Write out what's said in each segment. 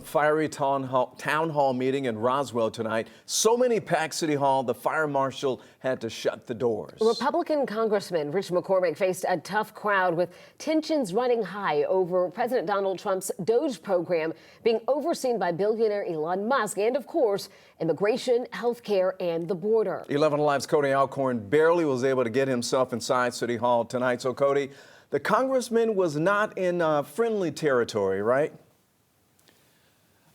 Fiery town hall meeting in Roswell tonight. So many packed City Hall, the fire marshal had to shut the doors. Republican Congressman Rich McCormick faced a tough crowd with tensions running high over President Donald Trump's DOGE program being overseen by billionaire Elon Musk and, of course, immigration, health care, and the border. 11 Alive's Cody Alcorn barely was able to get himself inside City Hall tonight. So, Cody, the congressman was not in friendly territory, right?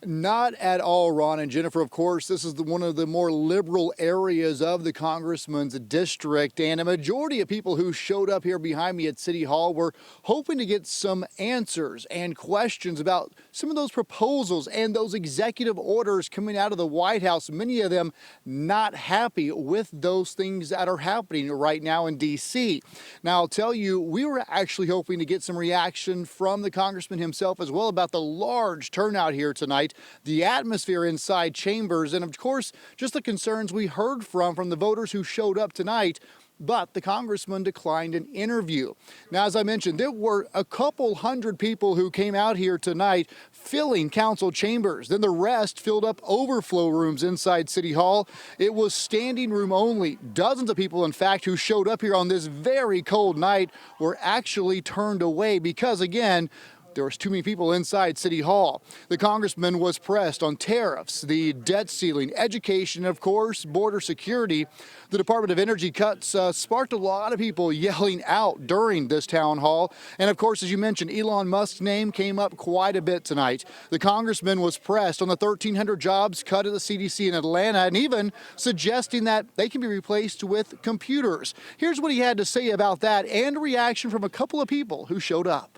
Not at all, Ron and Jennifer. Of course, this is one of the more liberal areas of the congressman's district, and a majority of people who showed up here behind me at City Hall were hoping to get some answers and questions about some of those proposals and those executive orders coming out of the White House. Many of them not happy with those things that are happening right now in D.C. Now, I'll tell you, we were actually hoping to get some reaction from the congressman himself as well about the large turnout here tonight, the atmosphere inside chambers, and of course, just the concerns we heard from the voters who showed up tonight. But the congressman declined an interview. Now, as I mentioned, there were a couple hundred people who came out here tonight filling council chambers. Then the rest filled up overflow rooms inside City Hall. It was standing room only. Dozens of people, in fact, who showed up here on this very cold night were actually turned away because, again, there was too many people inside City Hall. The congressman was pressed on tariffs, the debt ceiling, education, and of course, border security. The Department of Energy cuts sparked a lot of people yelling out during this town hall. And of course, as you mentioned, Elon Musk's name came up quite a bit tonight. The congressman was pressed on the 1,300 jobs cut at the CDC in Atlanta and even suggesting that they can be replaced with computers. Here's what he had to say about that and a reaction from a couple of people who showed up.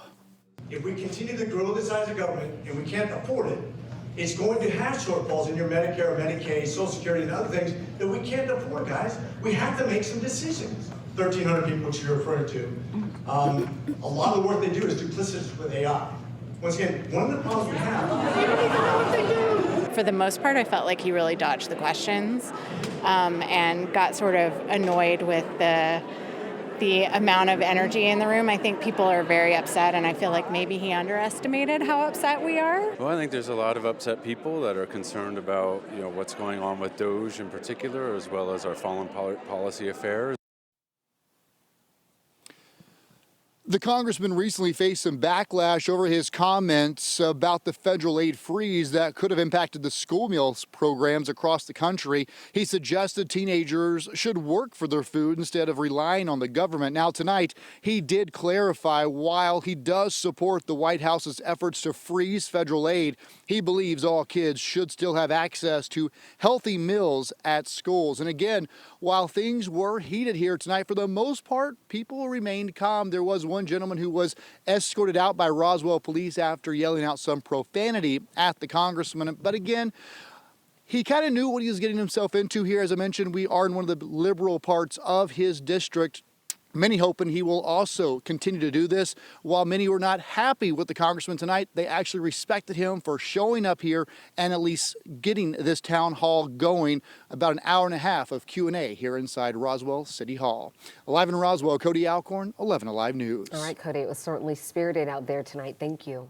If we continue to grow the size of government and we can't afford it, it's going to have shortfalls in your Medicare, Medicaid, Social Security, and other things that we can't afford, guys. We have to make some decisions. 1,300 people, which you're referring to. A lot of the work they do is duplicitous with AI. Once again, one of the problems we have. For the most part, I felt like he really dodged the questions and got sort of annoyed with the amount of energy in the room. I think people are very upset, and I feel like maybe he underestimated how upset we are. Well, I think there's a lot of upset people that are concerned about, what's going on with DOGE in particular, as well as our foreign policy affairs. The congressman recently faced some backlash over his comments about the federal aid freeze that could have impacted the school meals programs across the country. He suggested teenagers should work for their food instead of relying on the government. Now, tonight, he did clarify while he does support the White House's efforts to freeze federal aid, he believes all kids should still have access to healthy meals at schools. And again, while things were heated here tonight, for the most part, people remained calm. There was one gentleman who was escorted out by Roswell police after yelling out some profanity at the congressman. But again, he kind of knew what he was getting himself into here. As I mentioned, we are in one of the liberal parts of his district. Many hoping he will also continue to do this. While many were not happy with the congressman tonight, they actually respected him for showing up here and at least getting this town hall going. About an hour and a half of Q&A here inside Roswell City Hall. Live in Roswell, Cody Alcorn, 11 Alive News. All right, Cody, it was certainly spirited out there tonight. Thank you.